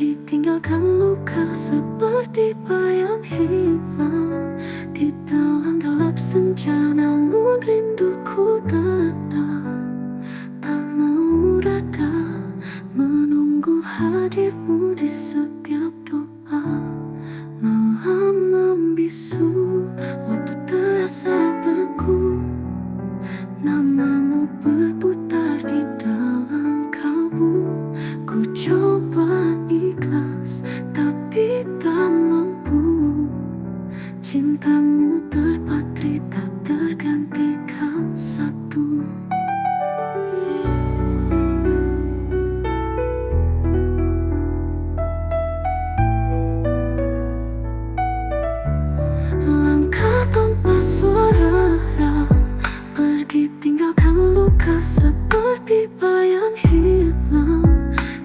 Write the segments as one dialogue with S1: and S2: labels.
S1: Pergi tinggalkan luka seperti bayang hilang di dalam gelap senja. Namun rinduku tetap tak mau reda, menunggu hadirmu di setiap doa. Malam membisu, waktu terasa beku, namamu berputar di dalam kalbu. Ku coba ikhlas, tapi tak mampu. Cintamu terpatri, tak tergantikan satu. Langkah tanpa suara, pergi tinggalkan luka seperti bayang hilang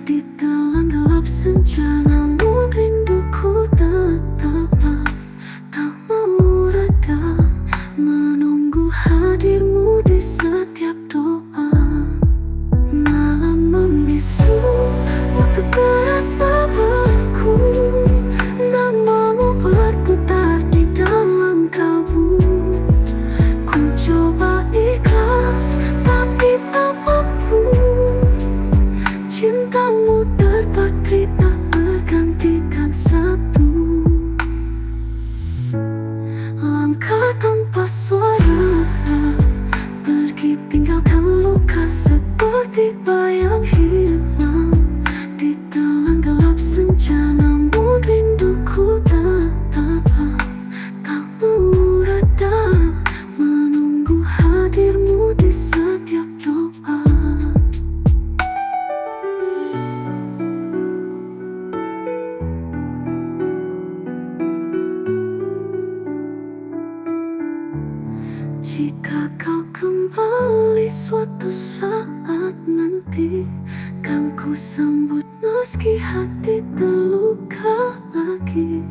S1: di dalam gelap senja. Namun rinduku tetap tak mau reda, menunggu hadirmu di setiap doa. Malam membisu, waktu terasa beku, namamu berputar di dalam kalbu. Ku coba ikhlas, tapi tak mampu. Cintamu terpatri, tak tergantikan satu. Langkah tanpa suara, pergi tinggalkan luka seperti bayang hilang di dalam gelap senja. Namun rinduku tetap tak mau reda, menunggu hadirmu di setiap doa. Jika kau kembali suatu saat nanti, kan ku sambut meski hati terluka lagi.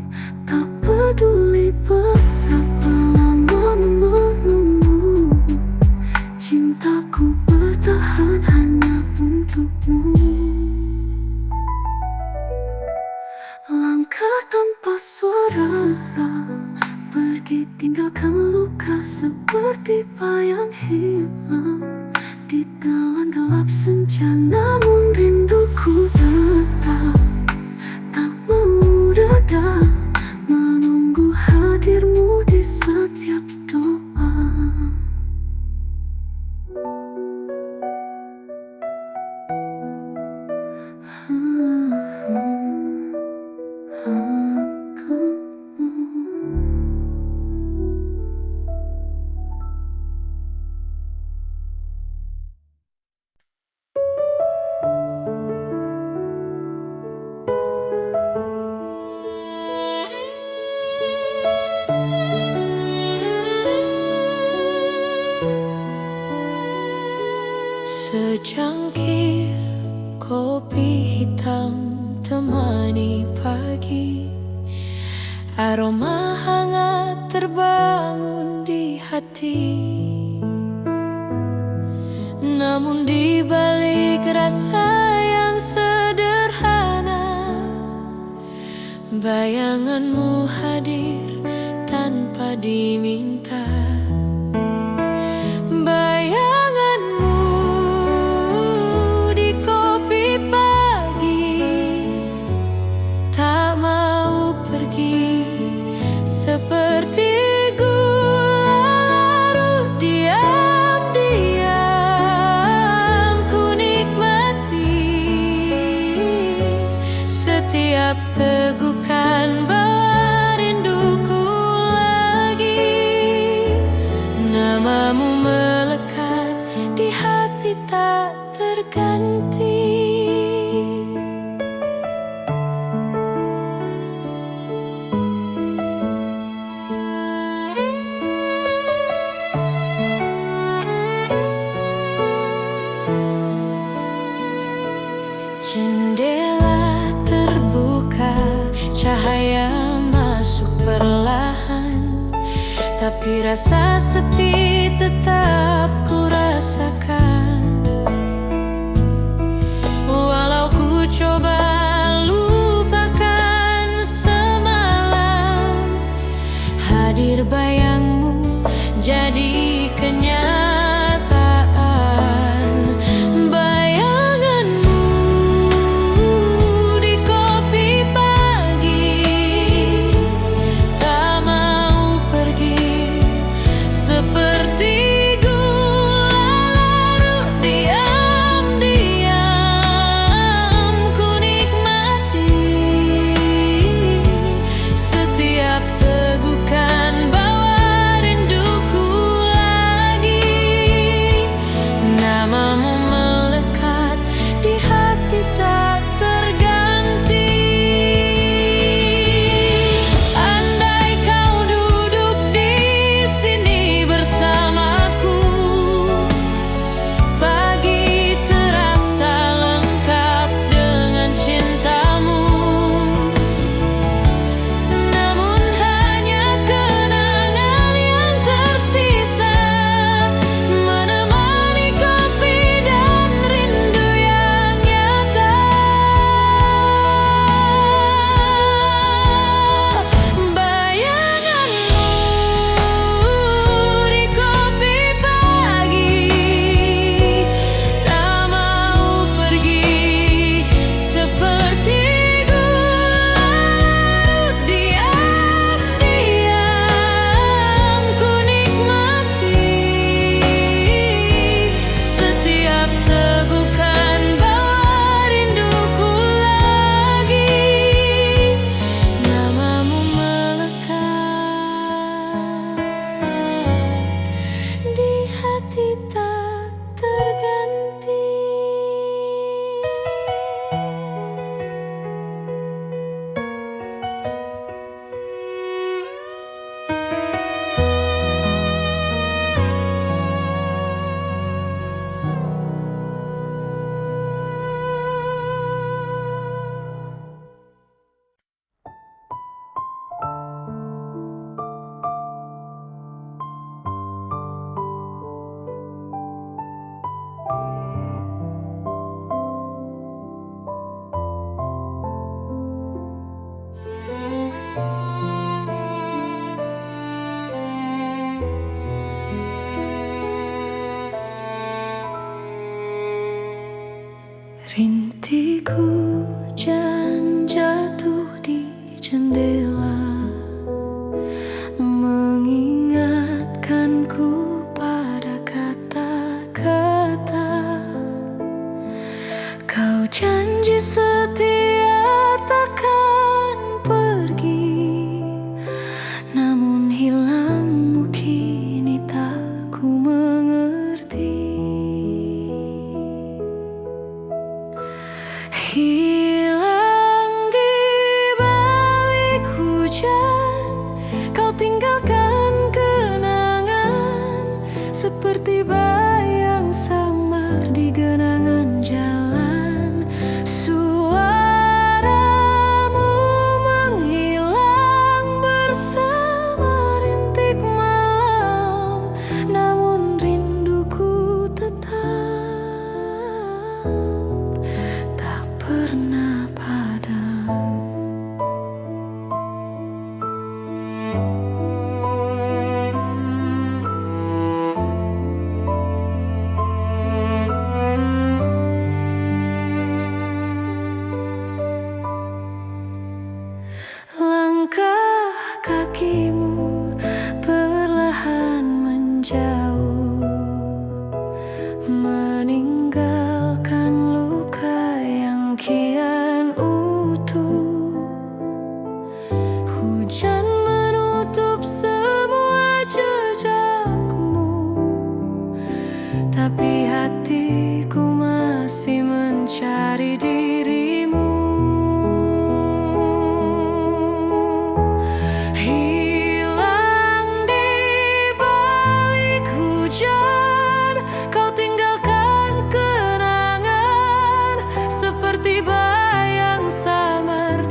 S1: Tak peduli berapa lama menunggu, cintaku bertahan hanya untukmu. Langkah tanpa suara, pergi tinggalkan luka seperti bayang hilang di dalam gelap senja. Namun rinduku tetap tak mau reda, menunggu hadirmu di setiap doa. Secangkir kopi hitam temani pagi, aroma hangat terbangun di hati. Namun di balik rasa yang sederhana, bayanganmu hadir tanpa diminta. Bayanganmu di kopi pagi, tak mau pergi seperti gula larut. Diam-diam ku nikmati setiap tegukan bawa rinduku lagi. Namamu melekat di hati tak terganti. Jendela terbuka, cahaya masuk perlahan, tapi rasa sepi tetap ku rasakan. Walau ku coba lupa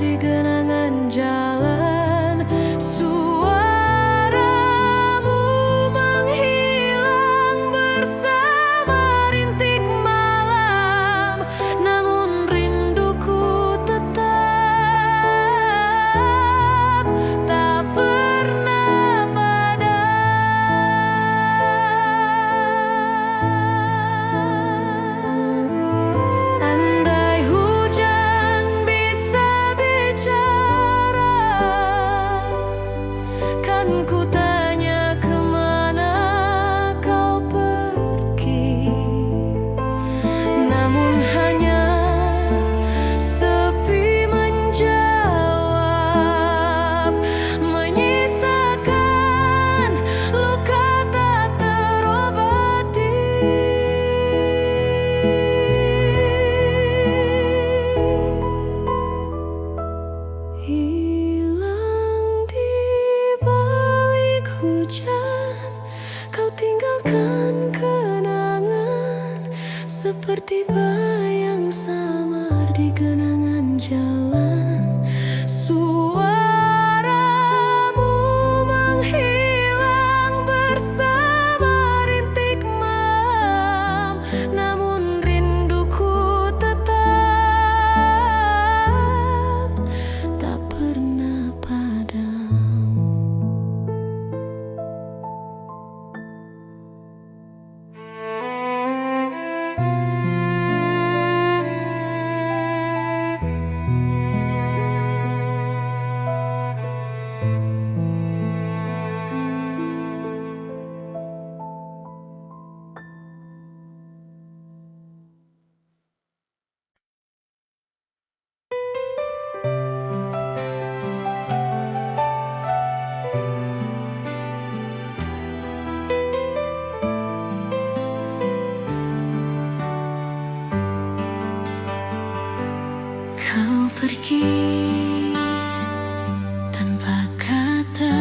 S1: di genangan jalan. Suaramu menghilang bersama rintik malam, namun rinduku tetap tak pernah padam. Andai hujan bisa bicara, kan ku tanya kemana kau pergi. Namun hanya sepi menjawab, menyisakan luka tak terobati. Hilang di balik hujan, kau tinggalkan kenangan seperti bayang samar di genangan jalan. Suaramu menghilang bersama rintik malam, namun rinduku tetap tak pernah padam. Kau pergi tanpa kata,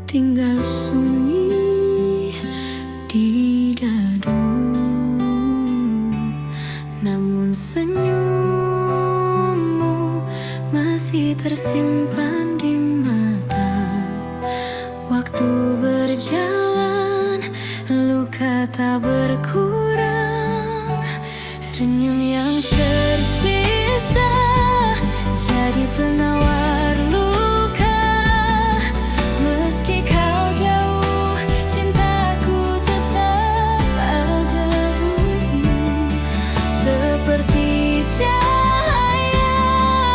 S1: tinggal sunyi di dadu. Namun senyummu masih tersimpan di mata. Waktu berjalan, luka tak berkurang. Senyum yang tersisa jadi penawar luka. Meski kau jauh, cintaku tetap ada untukmu. Seperti cahaya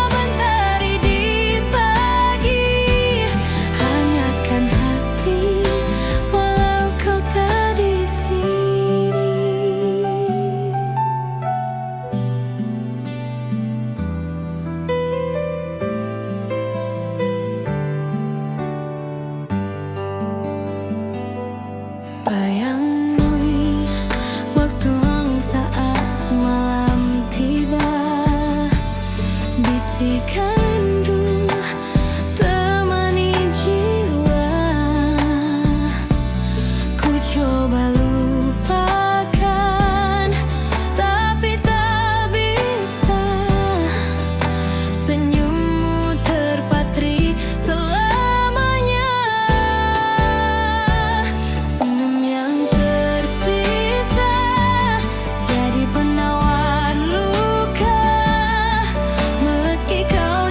S1: mentari di pagi, hangatkan hati walau kau tak di sini. Bayangmu waktu saat malam tiba, bisikan rindu temani jiwa. Ku coba lupakan, tapi tak bisa. Senyummu terpatri selamanya. Senyum yang tersisa jadi penawar luka. Meski kau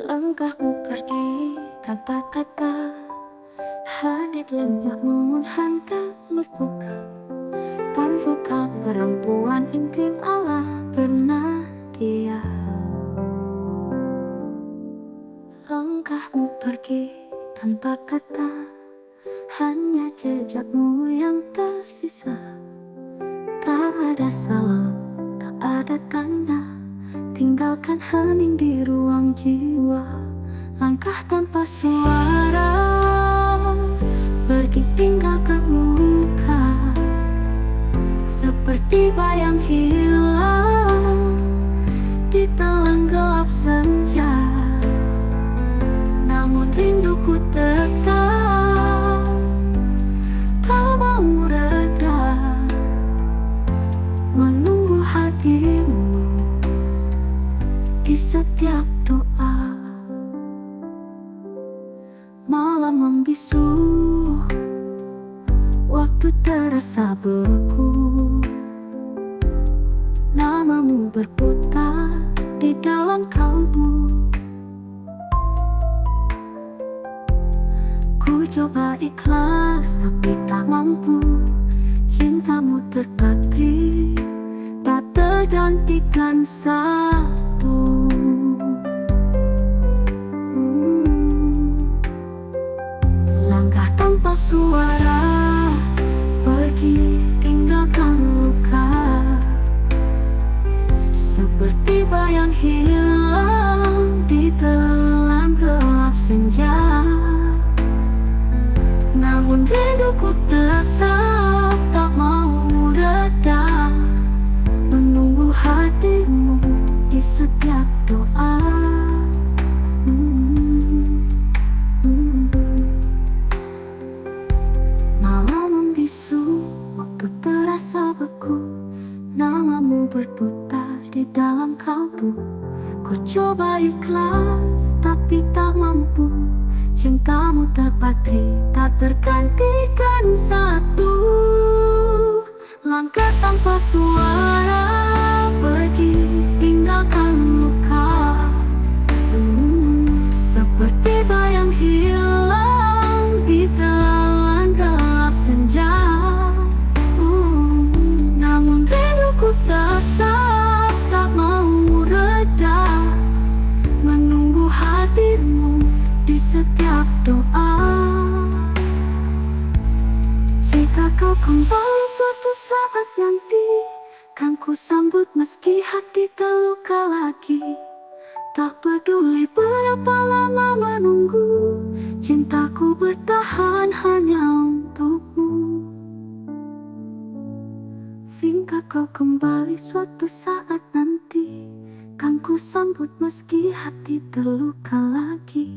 S1: Langkahmu pergi tanpa kata, hanya lembahmu menghantar luka. Tanpa perempuan intim Allah pernah dia. Langkahmu pergi tanpa kata, hanya jejakmu yang tersisa. Tak ada salam, tak ada tanda, tinggalkan hening di ruang jiwa. Langkah tanpa suara, pergi tinggalkan luka. Seperti bayang hilang di telan gelap senja. Namun rinduku tetap tak mau reda, menunggu hadirmu di setiap doa. Malam membisu, waktu terasa beku. Namamu berputar di dalam kalbu. Ku coba ikhlas tapi tak mampu. Cintamu terpatri, tak tergantikan satu. Langkah tanpa suara, pergi tinggalkan luka. Seperti bayang hilang di telan gelap senja. Namun rinduku tetap tak mau reda, menunggu hadirmu di setiap doa. Malam membisu, waktu terasa beku. Namamu berputar di dalam kalbu. Ku coba ikhlas tapi tak mampu. Cintamu terpatri, tak tergantikan satu. Langkah tanpa suara, pergi tinggalkan luka. Seperti bayang hilang di telan gelap senja. Namun rinduku tetap tak mau reda, menunggu hadirmu di setiap doa. Jika kau kembali suatu saat nanti, kan ku sambut meski hati terluka lagi. Tak peduli berapa lama menunggu, cintaku bertahan hanya untukmu. Hingga kau kembali suatu saat nanti, kan ku sambut meski hati terluka lagi.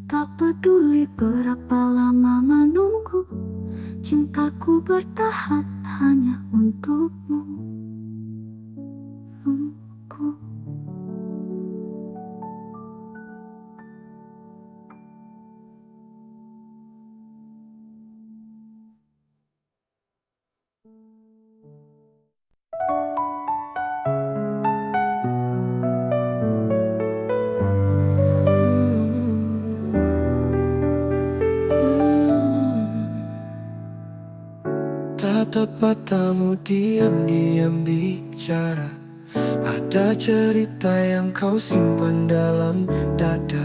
S1: Tak peduli berapa lama menunggu, cintaku bertahan hanya untukmu. Untukku.
S2: Tatap matamu diam-diam bicara. Ada cerita yang kau simpan dalam dada.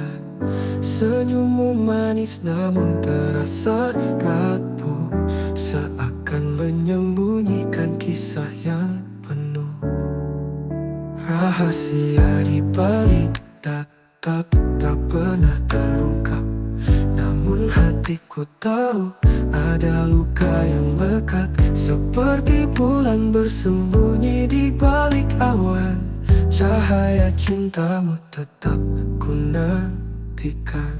S2: Senyummu manis namun terasa rapuh, seakan menyembunyikan kisah yang penuh rahasia di balik tatap tak pernah terungkap. Namun hatiku tahu ada luka yang lekat, seperti bulan bersembunyi di balik awan. Cahaya cintamu tetap ku nantikan.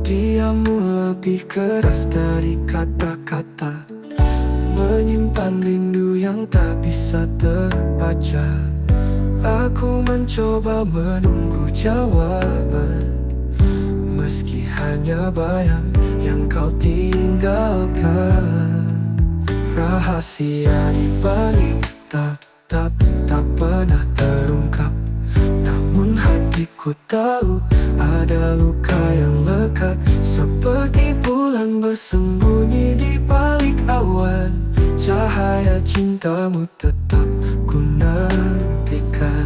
S2: Diammu lebih keras dari kata-kata, menyimpan rindu yang tak bisa terbaca. Aku mencoba menunggu jawaban, meski hanya bayang yang kau tinggalkan. Rahasia di balik tatap tak pernah terungkap. Namun hatiku tahu ada luka yang lekat, seperti bulan bersembunyi di balik awan. Cahaya cintamu tetap ku nantikan.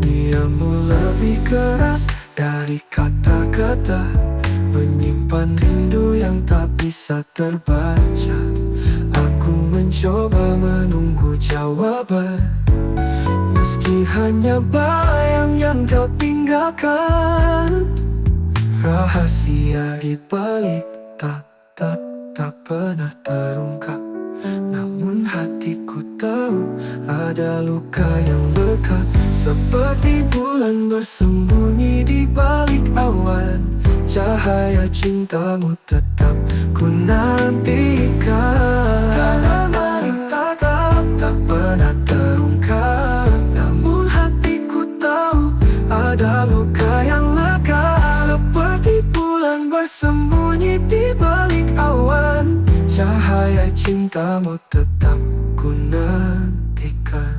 S2: Diammu lebih keras dari kata-kata, menyimpan rindu yang tak bisa terbaca. Aku mencoba menunggu jawaban, meski hanya bayang yang kau tinggalkan. Rahasia di balik tatap tak pernah terungkap. Namun hatiku tahu ada luka yang lekat, seperti bulan bersembunyi di balik awan. Cahaya cintamu tetap ku nantikan. Karena balik tatap tak pernah terungkap. Namun hatiku tahu ada luka yang lekat, seperti bulan bersembunyi di balik awan. Cahaya cintamu tetap ku nantikan.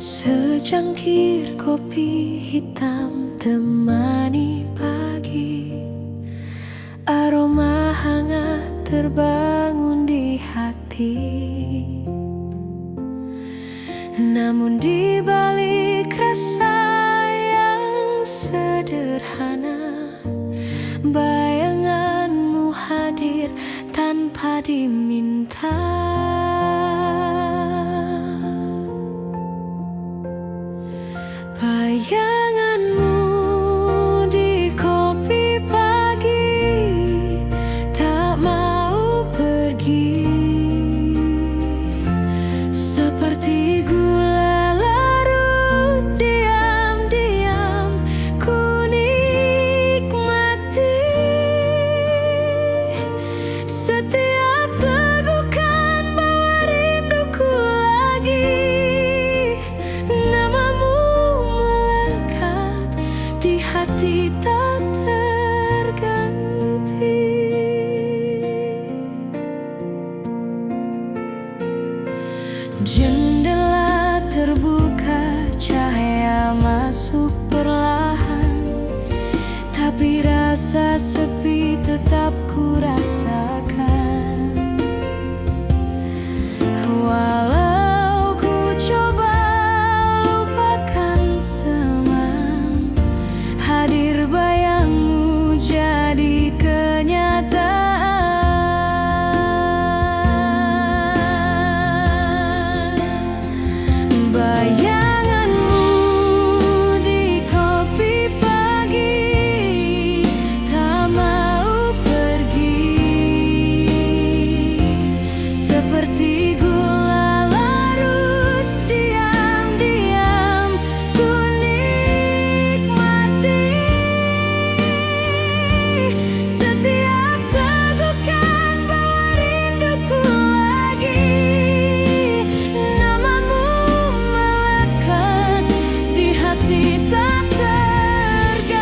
S1: Secangkir kopi hitam temani pagi, aroma hangat terbangun di hati. Namun di balik rasa yang sederhana, bayanganmu hadir tanpa diminta. Bayanganmu di kopi pagi tak mau pergi, seperti gula larut diam-diam ku nikmati. Setiap tegukan bawa rinduku lagi, namamu di hati tak terganti. Jendela terbuka, cahaya masuk perlahan, tapi rasa sepi tetap ku rasakan. Walau ku coba lupakan semang, hadir bayangmu jadi kenyataan. Bayanganmu di kopi pagi tak mau pergi, seperti gula larut diam-diam ku nikmati. Setiap tegukan bawa rinduku lagi, namamu melekat di hati tak terganti.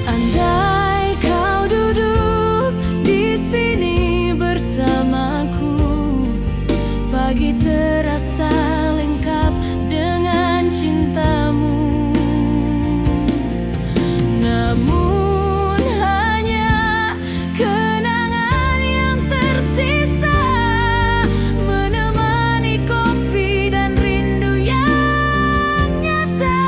S1: Andai kau duduk di sini bersamaku, pagi terasa lengkap dengan cintamu. Namun hanya kenangan yang tersisa, menemani kopi dan rindu yang nyata.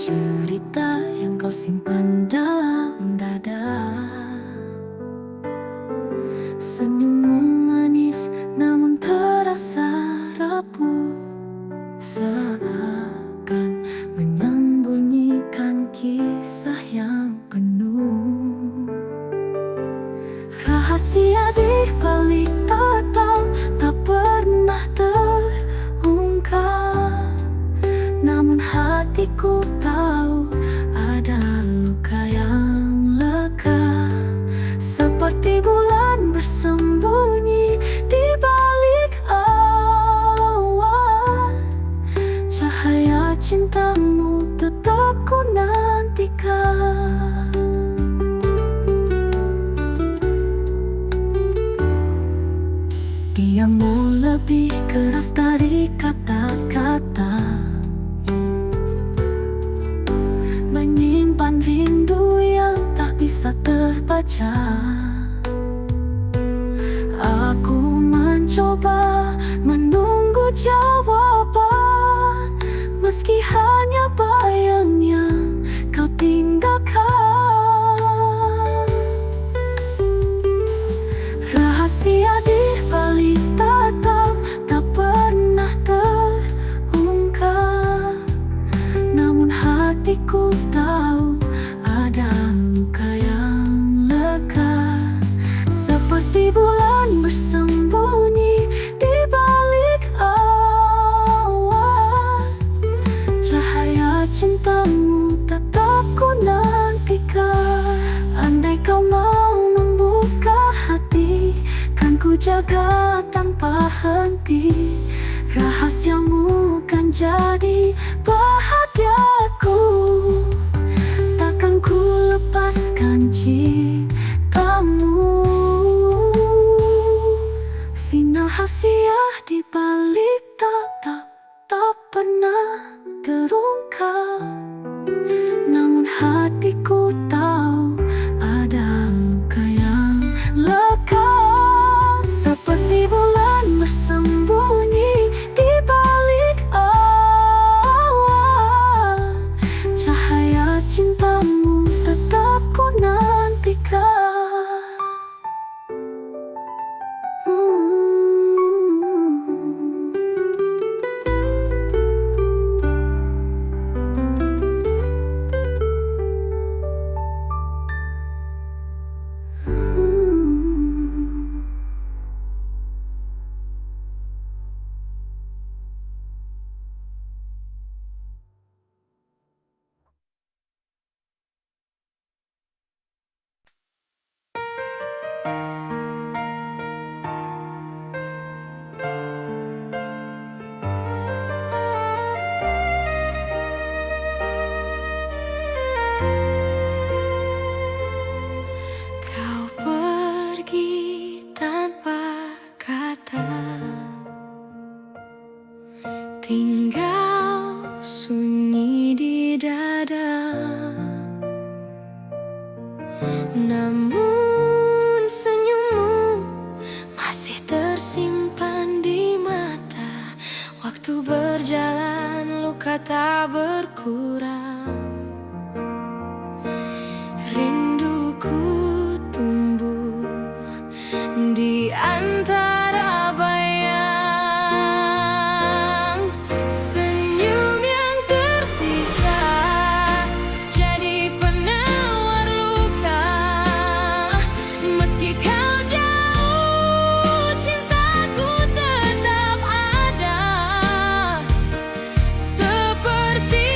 S1: cerita yang kau simpan dalam dada. Senyummu manis namun terasa rapuh, seakan menyembunyikan kisah yang penuh rahasia di balik tatal tak pernah terungkap. Namun hatiku tahu ada luka yang lekat, seperti bulan bersembunyi di balik awan. Cahaya cintamu tetap ku nantikan. Diammu lebih keras dari kata-kata, menyimpan rindu yang tak bisa terbaca. Aku mencoba menunggu jawaban, meski hanya bayang yang kau tinggalkan. Rahasia di balik tatap tak pernah terungkap. Namun hatiku tahu ada luka yang lekat, seperti bulan bersembunyi di balik awan. Cahaya cintamu tetap ku nantikan. Andai kau mau membuka hati, kan ku jaga tanpa henti. Rahasiamu kan jadi bahagiaku, takkan ku lepaskan cintamu. Final rahasia di balik tatap tak pernah terungkap. Namun hatiku tahu ada luka yang lekat, seperti bulan bersembunyi di balik awan. Cahaya cintamu tetap ku nantikan. Kau pergi tanpa kata, tinggal sunyi di dada. Namun senyummu masih tersimpan di mata. Waktu berjalan, luka tak berkurang. Rinduku tumbuh di antara bayang. Senyum yang tersisa jadi penawar luka. Meski kau jauh, cintaku tetap ada, seperti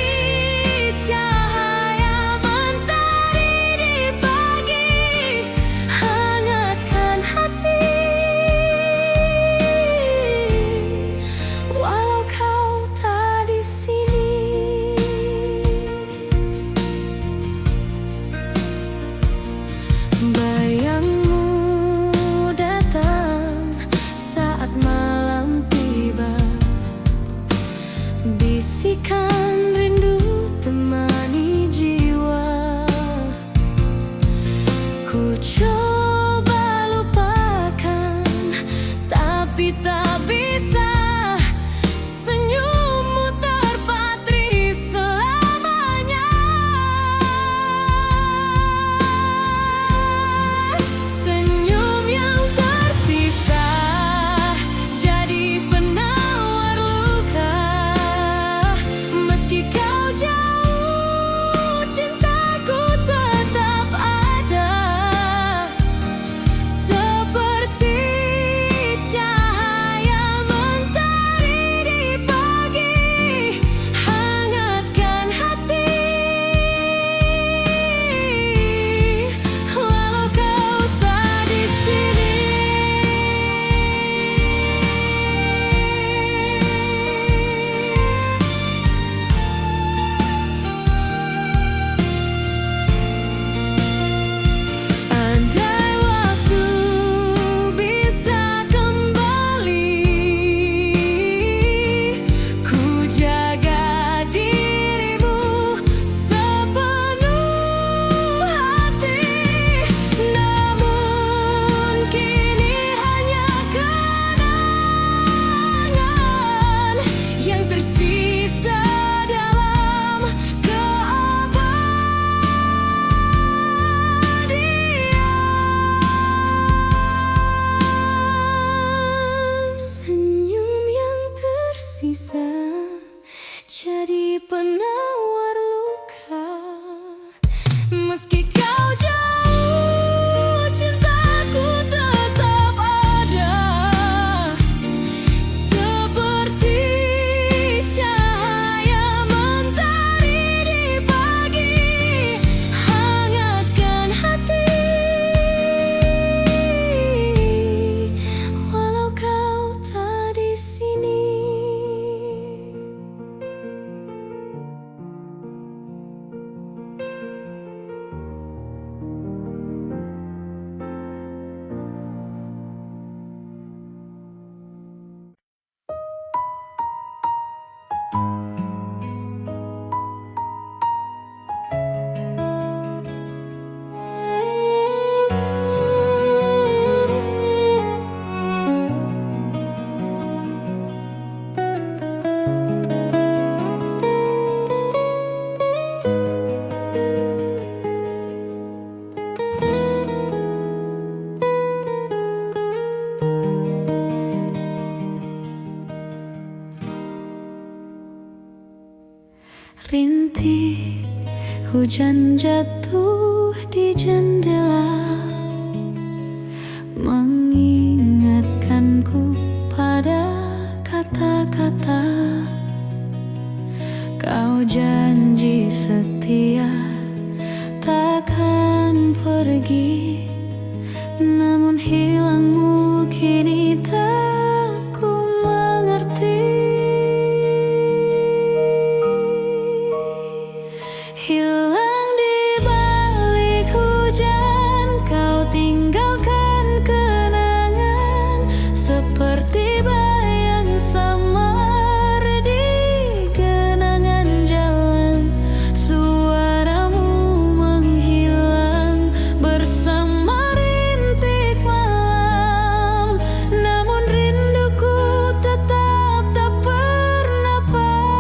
S1: Rintik hujan jatuh di jendela, mengingatkanku pada kata-kata kau janji setia takkan pergi, namun hilangmu kini tak ku mengerti. Hilang di balik hujan, kau tinggalkan kenangan seperti bayang samar di genangan jalan. Suaramu menghilang bersama rintik malam, namun rinduku tetap tak pernah padam.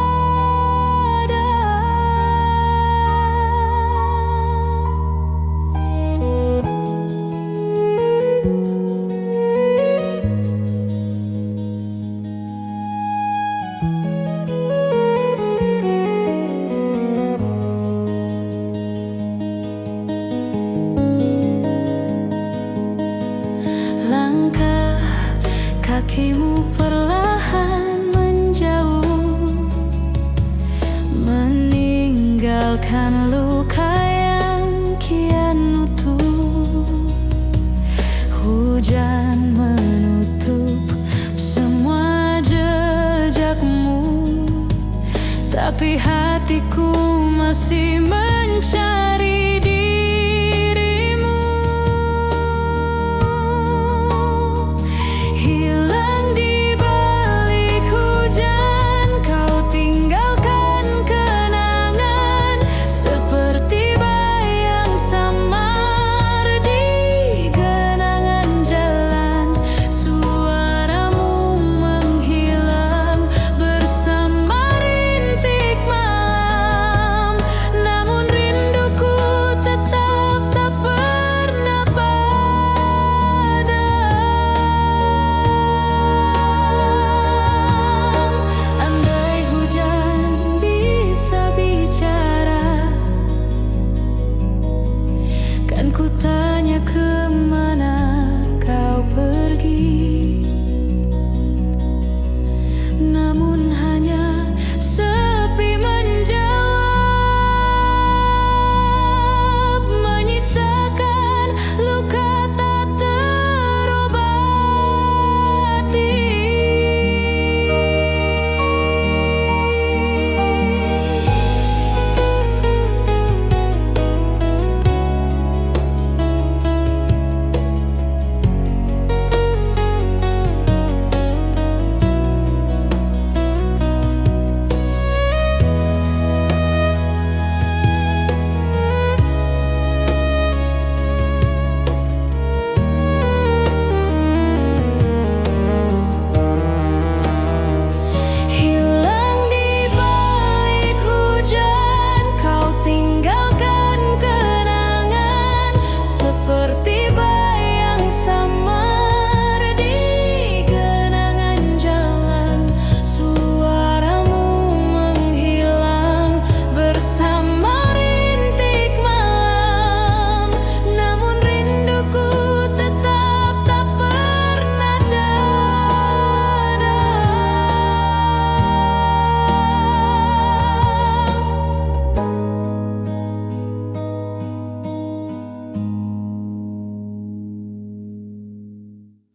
S1: Langkah kakimu perlahan menjauh, meninggalkan luka yang kian utuh. Hujan menutup semua jejakmu, tapi hatiku